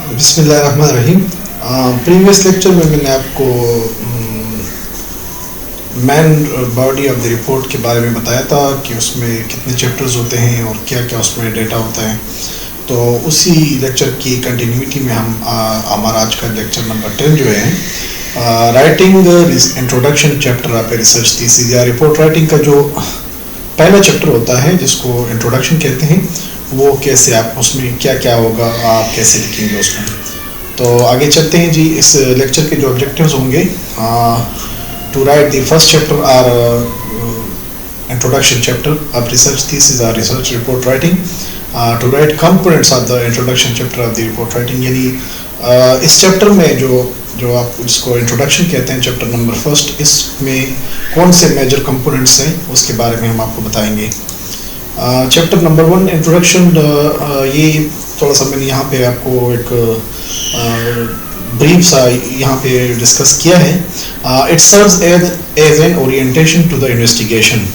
बिस्मिल्लाहिर्रहमानिर्रहीम। Previous lecture में मैंने आपको man body of the report के बारे में बताया था कि उसमें कितने चैप्टर्स होते हैं और क्या क्या उसमें डेटा होता है। तो उसी लेक्चर की कंटिन्यूटी में हमारा आज का लेक्चर नंबर 10 जो है writing introduction chapter of research thesis या रिपोर्ट राइटिंग का जो पहला चैप्टर होता है जिसको इंट्रोडक्शन कहते हैं, वो कैसे आप उसमें क्या क्या होगा, आप कैसे लिखेंगे उसमें। तो आगे चलते हैं जी। इस लेक्चर के जो ऑब्जेक्टिव्स होंगे, to write the first chapter or introduction chapter of research thesis और research report writing, to write components of the introduction chapter of the report writing. यानी इस चैप्टर में जो आप इसको इंट्रोडक्शन कहते हैं, चैप्टर नंबर फर्स्ट, इसमें कौन से मेजर कंपोनेंट्स हैं उसके बारे में हम आपको बताएंगे। चैप्टर नंबर 1 इंट्रोडक्शन, ये थोड़ा सा मैंने यहाँ पे आपको एक ब्रीफ सा यहाँ पे डिस्कस किया है। It serves as an orientation to the investigation.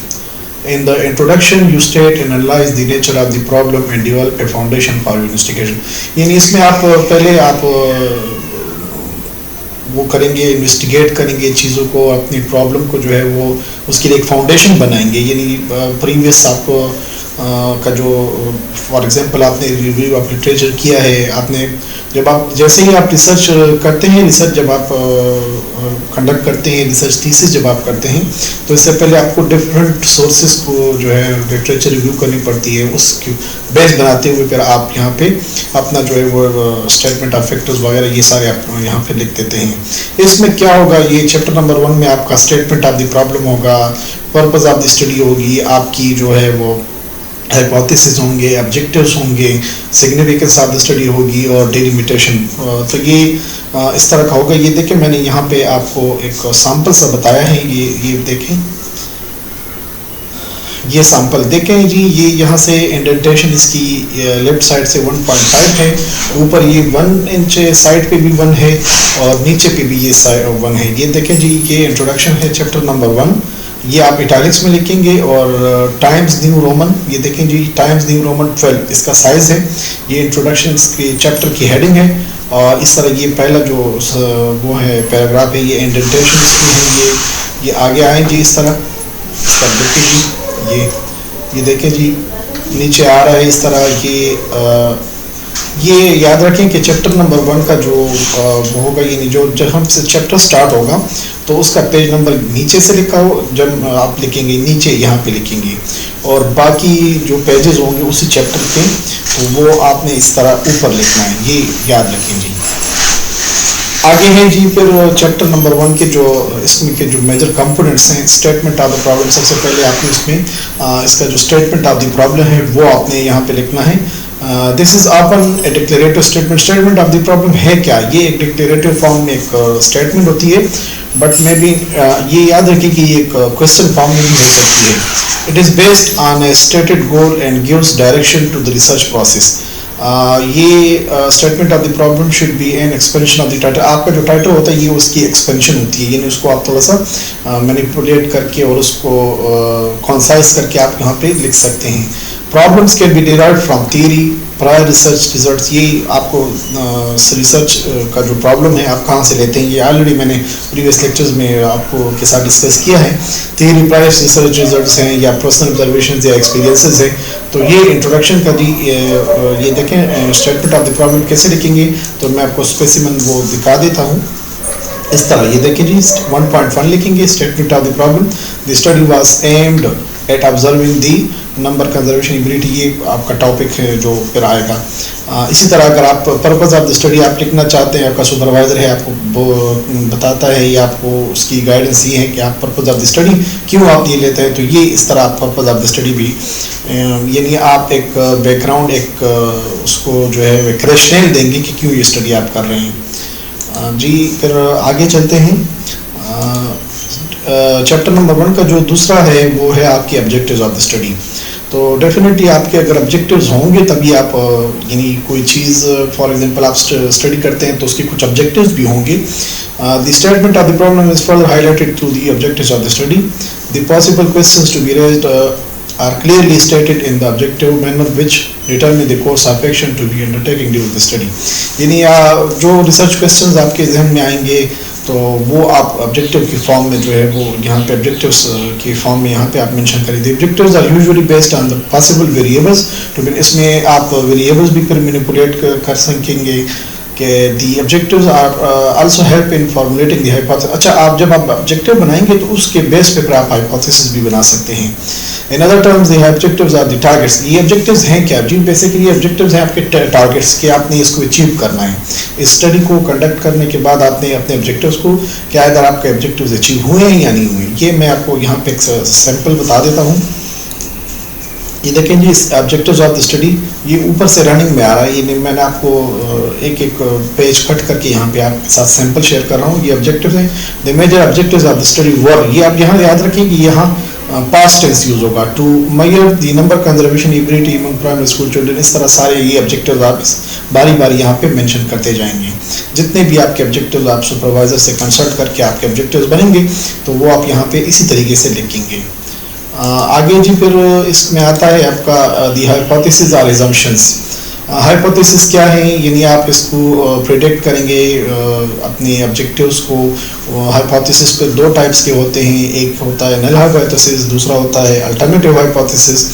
In the introduction, you state and analyze the nature of the problem and develop a foundation for investigation. यानी इसमें आप पहले आप वो करेंगे, इन्वेस्टिगेट करेंगे चीज़ों को, अपनी प्रॉब्लम को जो है वो उसके लिए एक फाउंडेशन बनाएंगे। यानी प्रीवियस आपको का जो फॉर एग्जांपल आपने रिव्यू ऑफ लिटरेचर किया है, आपने जब आप जैसे ही आप रिसर्च करते हैं, रिसर्च जब आप कंडक्ट करते हैं, रिसर्च थीसिस जब आप करते हैं, तो इससे पहले आपको डिफरेंट सोर्सेज को जो है लिटरेचर रिव्यू करनी पड़ती है। उसकी बेस बनाते हुए फिर आप यहाँ पे अपना जो है वो स्टेटमेंट ऑफ फैक्टर्स वगैरह ये सारे आप यहाँ पे लिख देते हैं। इसमें क्या होगा, ये चैप्टर नंबर 1 में आपका स्टेटमेंट ऑफ द प्रॉब्लम होगा, पर्पस ऑफ द स्टडी होगी, आपकी जो है वो हाइपोथेसिस होंगे, ऑब्जेक्टिव्स होंगे, सिग्निफिकेंस ऑफ द स्टडी होगी और डिलिमिटेशन। तो ये इस तरह का होगा। ये देखें, मैंने यहाँ पे आपको एक सैंपल सा बताया है। ये देखें, ये सैंपल देखें जी। ये यहाँ से इंडेंटेशन इसकी लेफ्ट साइड से 1.5 है, ऊपर ये 1 इंच साइड पे भी 1 है और नीचे पे भी ये 1 है। ये देखें जी, ये इंट्रोडक्शन है चैप्टर नंबर 1। ये आप इटैलिक्स में लिखेंगे और टाइम्स न्यू रोमन, ये देखें जी, टाइम्स न्यू रोमन 12 इसका साइज़ है। ये इंट्रोडक्शन के चैप्टर की हेडिंग है और इस तरह ये पहला जो वो है पैराग्राफ है, ये इंडेंटेशन इसमें है। ये आगे आए जी इस तरह, इसका देखें जी, ये देखें जी, नीचे आ रहा है इस तरह। ये याद रखें कि चैप्टर नंबर 1 का जो वो होगा, यानी जो जब हमसे चैप्टर स्टार्ट होगा तो उसका पेज नंबर नीचे से लिखा हो, जब आप लिखेंगे नीचे यहाँ पे लिखेंगे, और बाकी जो पेजेस होंगे उसी चैप्टर के, तो वो आपने इस तरह ऊपर लिखना है। ये याद रखें जी। आगे हैं जी फिर चैप्टर नंबर 1 के जो इसमें के जो मेजर कंपोनेंट्स हैं, स्टेटमेंट ऑफ द प्रॉब्लम। सबसे पहले आपने इसमें इसका जो स्टेटमेंट ऑफ द प्रॉब्लम है वो आपने यहाँ पे लिखना है। This is often A declarative statement. Statement of the problem है क्या, ये एक डिक्लेरेटिव फॉर्म में एक स्टेटमेंट होती है, बट मे बी ये याद रखें कि ये एक क्वेश्चन फॉर्म में भी हो सकती है। It is based on a stated goal and gives direction to the research process. ये statement of the problem should be an expansion of the title. आपका जो टाइटल होता है ये उसकी एक्सपेंशन होती है, यानी उसको आप थोड़ा सा मैनिपुलेट करके और उसको कॉन्साइज करके आप यहाँ पे लिख सकते हैं। Problems can be derived from theory, prior research results. ये आपको रिसर्च का जो प्रॉब्लम है आप कहाँ से लेते हैं, ये ऑलरेडी मैंने प्रीवियस लेक्चर्स में आपको के साथ डिस्कस किया है। थियरी, प्रायर रिसर्च रिजल्ट्स हैं या पर्सनल ऑब्जर्वेशंस या एक्सपीरियंसेस हैं। तो ये इंट्रोडक्शन का जी, ये देखें स्टेटमेंट ऑफ द प्रॉब्लम कैसे लिखेंगे, तो मैं आपको स्पेसिमन वो दिखा देता हूँ। इस तरह ये देखें जी, 1.1 लिखेंगे, statement of the problem. The study was aimed at observing the number conservation ability. ये आपका टॉपिक है जो फिर आएगा। इसी तरह अगर आप पर्पस ऑफ द स्टडी आप लिखना चाहते हैं, आपका सुपरवाइजर है आपको बताता है या आपको उसकी गाइडेंस ये है कि आप पर्पस ऑफ द स्टडी क्यों आप ये लेते हैं, तो ये इस तरह आप पर्पस ऑफ द स्टडी भी, यानी आप एक बैकग्राउंड एक उसको जो है एक रैशनल देंगे कि क्यों ये स्टडी आप कर रहे हैं जी। फिर आगे चलते हैं। चैप्टर नंबर 1 का जो दूसरा है वो है आपके ऑब्जेक्टिव्स ऑफ द स्टडी। तो डेफिनेटली आपके अगर ऑब्जेक्टिव्स होंगे तभी आप यानी कोई चीज़ फॉर एग्जांपल आप स्टडी करते हैं तो उसके कुछ ऑब्जेक्टिव्स भी होंगे। The statement of the problem is further highlighted through the objectives of the study. The possible questions to be raised are clearly stated in the objective manner which determine the course of action to be undertaken during the study। यानी जो research questions आपके जहन में आएंगे तो वो आप objective की फॉर्म में जो है वो यहाँ पे ऑब्जेक्टिव्स की फॉर्म में यहाँ पे आप मेंशन करें। The objectives are usually based on the possible variables, तो इसमें आप वेरिएबल्स भी फिर मैनिपुलेट कर सकेंगे कि the objectives are also help in formulating the hypothesis. अच्छा, आप जब आप ऑब्जेक्टिव बनाएंगे तो उसके बेस पे फिर आप हाइपोथेसिस भी बना सकते हैं। In other terms the objectives are the targets. ये ऑब्जेक्टिव्स हैं क्या जी? बेसिकली ऑब्जेक्टिव्स हैं आपके टारगेट्स कि आपने इसको अचीव करना है। इस स्टडी को कंडक्ट करने के बाद आपने अपने ऑब्जेक्टिव्स को क्या इधर आपके ऑब्जेक्टिव्स अचीव हुए हैं या नहीं हुए, ये मैं आपको यहाँ पे एक सैंपल बता देता हूँ। ये देखें जी, इस ऑब्जेक्टिव्स ऑफ द स्टडी ये ऊपर से रनिंग में आ रहा है। ये मैंने आपको एक एक पेज कट करके यहाँ पे आपके साथ सैंपल शेयर कर रहा हूँ। ये ऑब्जेक्टिव्स हैं। The major objectives of the study were, ये आप यहाँ याद रखिए कि यहाँ पास्ट टेंस यूज होगा। To measure the number conservation ability among primary school children. इस तरह सारे ये ऑब्जेक्टिव्स आप बारी बारी यहाँ पे मेंशन करते जाएंगे। जितने भी आपके ऑब्जेक्टिव्स आप सुपरवाइजर से कंसल्ट करके आपके ऑब्जेक्टिव्स बनेंगे तो वो आप यहाँ पे इसी तरीके से लिखेंगे। आगे जी फिर इसमें आता है आपका दी हाइपोथेसिस और अजम्पशंस। हाइपोथेसिस क्या है? यानी आप इसको प्रेडिक्ट करेंगे अपने ऑब्जेक्टिव्स को। हाइपोथेसिस पे दो टाइप्स के होते हैं, एक होता है नल हाइपोथेसिस, दूसरा होता है अल्टरनेटिव हाइपोथेसिस।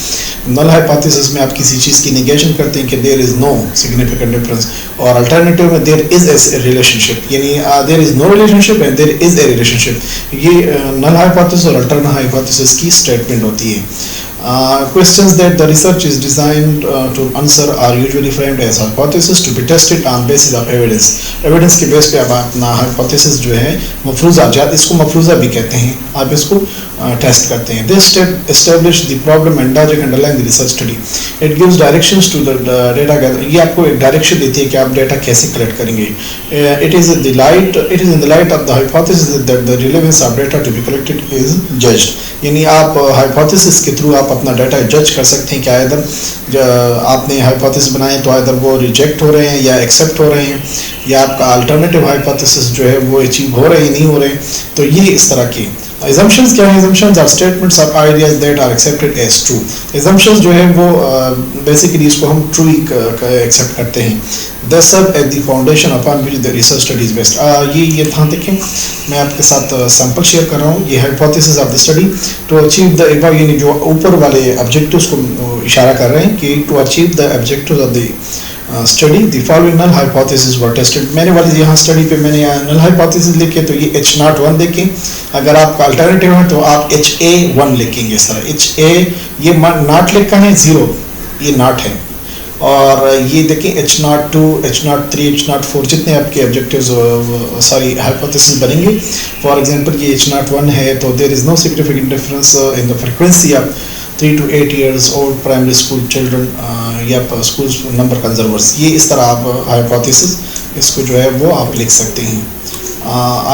नल हाइपोथेसिस में आप किसी चीज़ की निगेशन करते हैं कि there is no significant difference, और अल्टरनेटिव में देयर इज़ ए रिलेशनशिप, यानी there is no relationship and there is a relationship. ये नल हाइपोथेसिस और अल्टरनेटिव हाइपोथेसिस की स्टेटमेंट होती है। Questions that the research is designed to answer are usually framed as hypothesis to be tested on basis of evidence। Evidence के base पे आप अपना hypothesis जो है मफरूज़ा, इसको मफरूज़ा भी कहते हैं, आप इसको टेस्ट करते हैं। This step establish the problem and logic underlying the research study। It gives directions to the data gather। ये आपको एक डायरेक्शन देती है कि आप डेटा कैसे कलेक्ट करेंगे। It is in the light of the hypothesis that the relevance of data to be collected is judged। यानी आप हाइपोथेसिस के थ्रू आप अपना डाटा जज कर सकते हैं कि इधर आपने हाइपोथेसिस बनाए तो इधर वो रिजेक्ट हो रहे हैं या एक्सेप्ट हो रहे हैं, या आपका अल्टरनेटिव हाइपोथेसिस जो है वो अचीव हो रहे हैं नहीं हो रहे। तो ये इस तरह की assumptions क्या है? assumptions are statements of ideas that are accepted as true। assumptions जो है वो बेसिकली इसको हम ट्रू ही एक्सेप्ट करते हैं। they serve as the foundation upon which the research study is based। ये था, देखें मैं आपके साथ सैंपल शेयर कर रहा हूँ। ये hypothesis of the study to achieve the above, यानी जो ऊपर वाले ऑब्जेक्टिव्स को इशारा कर रहे हैं कि to achieve the objectives of the study the following null hypothesis were tested. मैंने वाली यहाँ स्टडी पे मैंने यहाँ नल हाइपोथेसिस लिखे तो ये H01 देखें। अगर आपका अल्टरनेटिव है तो आप HA1 लिखेंगे। इस तरह HA ये नॉट लिखा है, 0 ये नॉट है, और ये देखें H02, H03, H04 जितने आपके ऑब्जेक्टिव्स हाइपोथेसिस बनेंगे। फॉर एग्जांपल ये H01 है तो there is no significant difference in the frequency of 3 to 8 years old primary school children या स्कूल नंबर कंजर्वर्स। ये इस तरह आप हाइपोथेसिस इसको जो है वो आप लिख सकते हैं।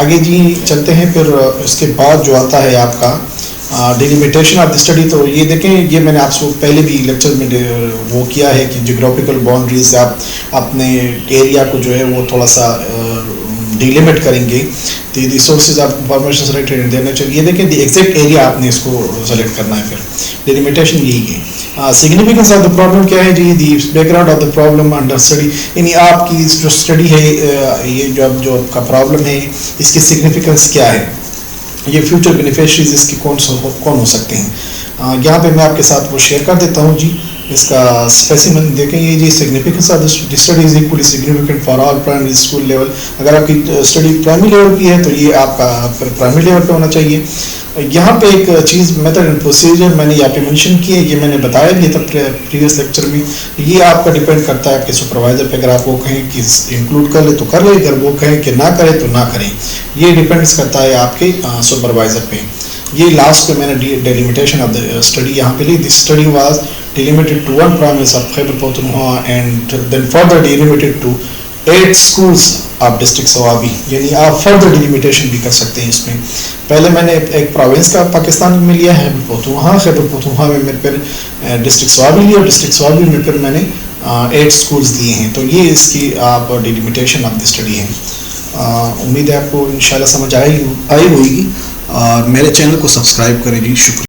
आगे जी चलते हैं। फिर इसके बाद जो आता है आपका डिलिमिटेशन ऑफ द स्टडी। तो ये देखें, ये मैंने आपको पहले भी लेक्चर में वो किया है कि जियोग्राफिकल बाउंड्रीज से आप अपने एरिया को जो है वो थोड़ा सा डिलिमिट करेंगे। The resources of information selected in their nature. ये देखें द एग्जैक्ट एरिया आपने इसको सेलेक्ट करना है। फिर डिलिमिटेशन यही है। सिग्निफिकेंस ऑफ द प्रॉब्लम क्या है जी? The background of the problem under study, यानी आपकी जो स्टडी है ये जो आपका प्रॉब्लम है इसकी सिग्निफिकेंस क्या है, ये फ्यूचर बेनिफिशरीज इसके कौन हो सकते हैं। यहाँ पे मैं आपके साथ वो शेयर कर देता हूँ जी। इसका स्पेसिमन देखें, ये जी significance of the study is equally significant for all primary school level. अगर आपकी स्टडी प्राइमरी लेवल की है तो ये आपका प्राइमरी लेवल पे होना चाहिए। यहाँ पे एक चीज़ मेथड एंड प्रोसीजर मैंने यहाँ पे मेंशन की है, ये मैंने बताया भी था प्रीवियस लेक्चर में। ये आपका डिपेंड करता है आपके सुपरवाइजर पे। अगर आप वो कहें कि इंक्लूड कर ले तो कर ले, अगर वो कहें कि ना करें तो ना करें। ये डिपेंड्स करता है आपके सुपरवाइजर पे। ये लास्ट पे मैंने डिलिमिटेशन ऑफ द स्टडी यहाँ पे ली। The study was delimited to 1 province of Khyber Pakhtunkhwa and then further delimited to 8 schools of district Swabi. यानी आप फर्दर डिलिमिटेशन भी कर सकते हैं इसमें। पहले मैंने एक प्रोविंस का पाकिस्तान में लिया है खैबर पख्तूनख्वा में मेरे फिर डिस्ट्रिक्ट स्वाबी लिया, और डिस्ट्रिक्ट स्वाबी में फिर मैंने 8 स्कूल्स दिए हैं। तो ये इसकी आप डिलिमिटेशन ऑफ द स्टडी है। उम्मीद है आपको इंशाल्लाह समझ आई होगी, और मेरे चैनल को सब्सक्राइब करें जी। शुक्रिया।